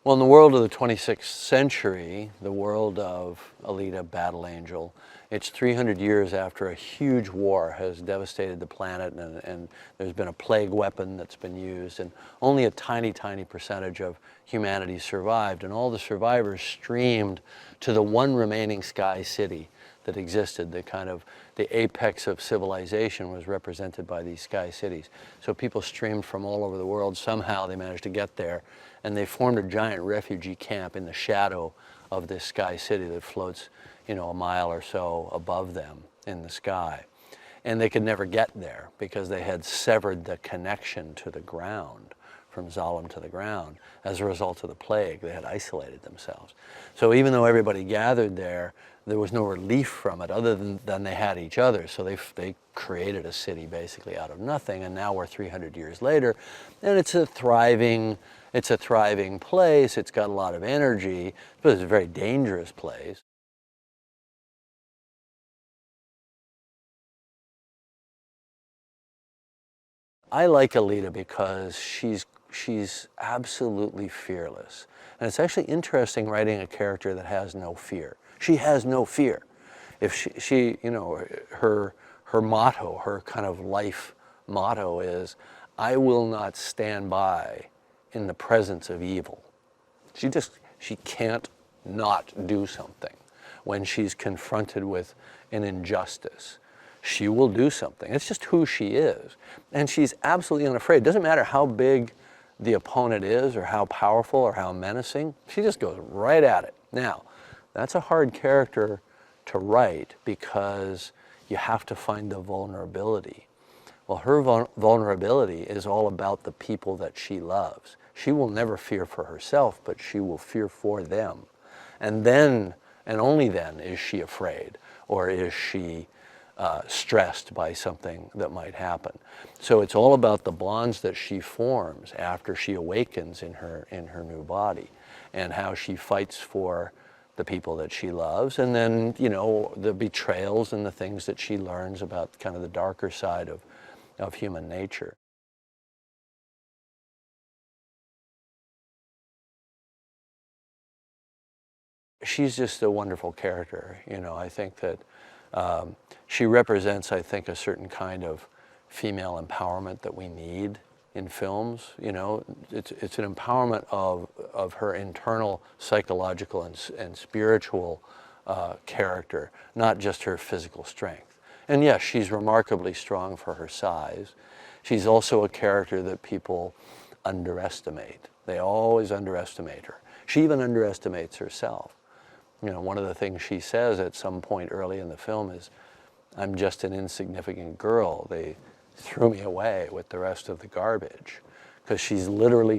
Well, in the world of the 26th century, the world of Alita, Battle Angel, it's 300 years after a huge war has devastated the planet, and there's been a plague weapon that's been used, and only a tiny, tiny percentage of humanity survived, and all the survivors streamed to the one remaining sky city that existed. The apex of civilization was represented by these sky cities. So people streamed from all over the world. Somehow they managed to get there, and they formed a giant refugee camp in the shadow of this sky city that floats, a mile or so above them in the sky. And they could never get there because they had severed the connection to the ground, from Zalem to the ground. As a result of the plague, they had isolated themselves. So even though everybody gathered there, there was no relief from it other than they had each other. So they created a city basically out of nothing, and now we're 300 years later, and it's a thriving place. It's got a lot of energy, but it's a very dangerous place. I like Alita because she's absolutely fearless. And it's actually interesting writing a character that has no fear. She has no fear. If her motto, her kind of life motto is, I will not stand by in the presence of evil. She can't not do something when she's confronted with an injustice. She will do something. It's just who she is. And she's absolutely unafraid. It doesn't matter how big the opponent is or how powerful or how menacing. She just goes right at it. Now, that's a hard character to write because you have to find the vulnerability. Well, her vulnerability is all about the people that she loves. She will never fear for herself, but she will fear for them. And then, and only then, is she afraid, or is she stressed by something that might happen. So it's all about the bonds that she forms after she awakens in her new body, and how she fights for the people that she loves, and then the betrayals and the things that she learns about kind of the darker side of human nature. She's just a wonderful character. I think that she represents, I think, a certain kind of female empowerment that we need in films. It's an empowerment of her internal psychological and spiritual character, not just her physical strength. And yes, she's remarkably strong for her size. She's also a character that people underestimate. They always underestimate her. She even underestimates herself. One of the things she says at some point early in the film is, I'm just an insignificant girl. They threw me away with the rest of the garbage. Because she's literally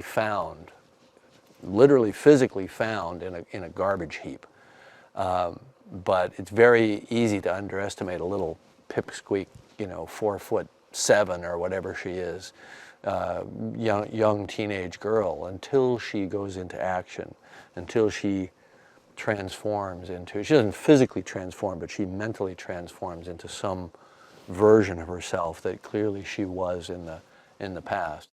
physically found in a garbage heap. But it's very easy to underestimate a little pipsqueak, 4'7" or whatever she is, young teenage girl, until she goes into action, until she transforms into, she doesn't physically transform, but she mentally transforms into some version of herself that clearly she was in the past.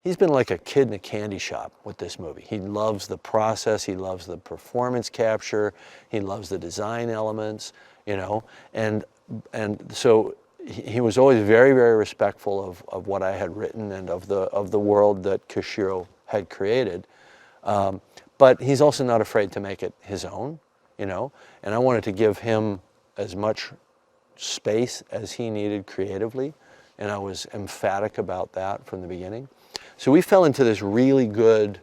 He's been like a kid in a candy shop with this movie. He loves the process, he loves the performance capture, he loves the design elements, and so he was always very, very respectful of what I had written and of the world that Koshiro had created. But he's also not afraid to make it his own, and I wanted to give him as much space as he needed creatively, and I was emphatic about that from the beginning. So we fell into this really good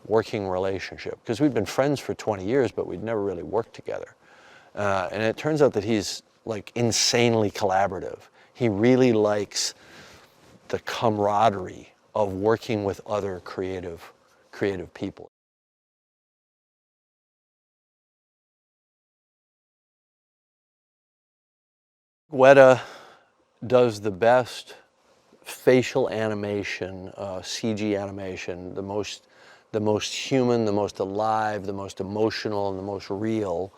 working relationship, because we'd been friends for 20 years, but we'd never really worked together. And it turns out that he's like insanely collaborative. He really likes the camaraderie of working with other creative people. WETA does the best facial animation, CG animation, the most human, the most alive, the most emotional, and the most real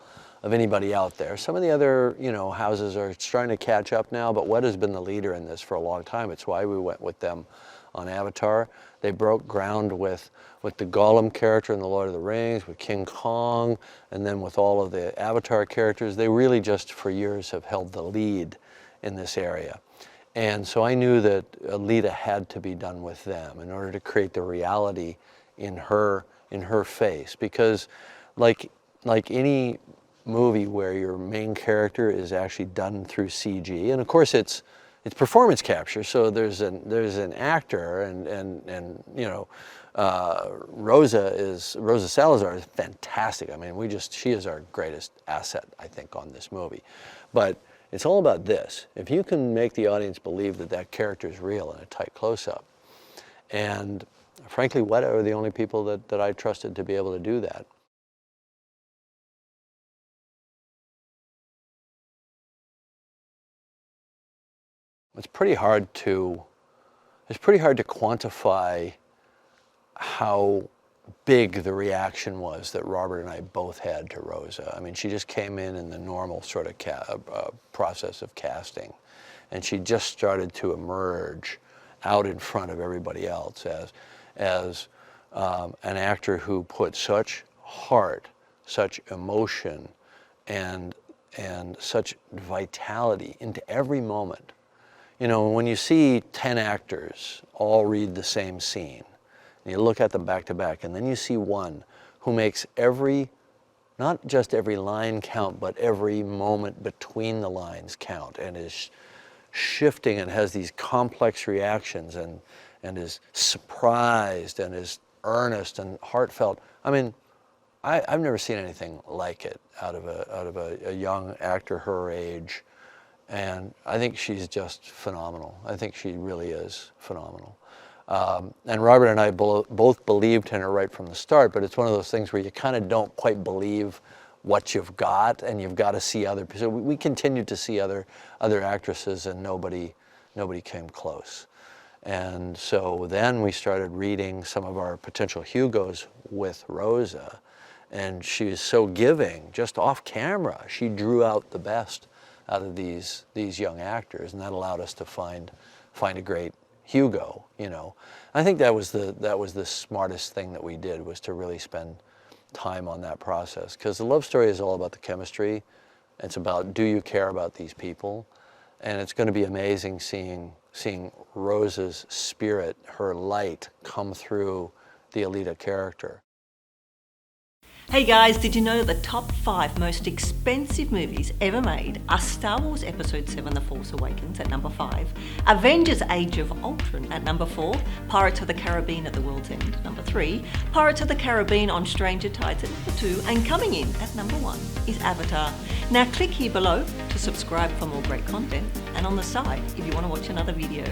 of anybody out there. Some of the other, you know, houses are starting to catch up now, but WETA's been the leader in this for a long time. It's why we went with them on Avatar. They broke ground with the Gollum character in The Lord of the Rings, with King Kong, and then with all of the Avatar characters. They really just for years have held the lead in this area. And so I knew that Alita had to be done with them in order to create the reality in her face, because like any movie where your main character is actually done through CG, and of course it's performance capture, so there's an actor, and you know, Rosa Salazar is fantastic. I mean, she is our greatest asset, I think, on this movie. But it's all about this. If you can make the audience believe that that character is real in a tight close-up, and frankly, WETA are the only people that I trusted to be able to do that. It's pretty hard to quantify how big the reaction was that Robert and I both had to Rosa. I mean, she just came in the normal sort of process of casting, and she just started to emerge out in front of everybody else as an actor who put such heart, such emotion, and such vitality into every moment. You know, when you see 10 actors all read the same scene, and you look at them back to back, and then you see one who makes not just every line count, but every moment between the lines count, and is shifting and has these complex reactions, and is surprised and is earnest and heartfelt. I mean, I've never seen anything like it out of a young actor her age. And I think she's just phenomenal. I think she really is phenomenal. And Robert and I both believed in her right from the start, but it's one of those things where you kind of don't quite believe what you've got, and you've got to see other people. So we continued to see other actresses, and nobody came close. And so then we started reading some of our potential Hugos with Rosa, and she was so giving, just off camera. She drew out the best out of these young actors, and that allowed us to find a great Hugo, you know. I think that was the smartest thing that we did, was to really spend time on that process, because the love story is all about the chemistry. It's about, do you care about these people? And it's going to be amazing seeing Rosa's spirit, her light, come through the Alita character. Hey guys, did you know the top 5 most expensive movies ever made are Star Wars Episode 7 The Force Awakens at number 5, Avengers Age of Ultron at number 4, Pirates of the Caribbean at the World's End number 3, Pirates of the Caribbean on Stranger Tides at number 2, and coming in at number 1 is Avatar. Now click here below to subscribe for more great content, and on the side if you want to watch another video.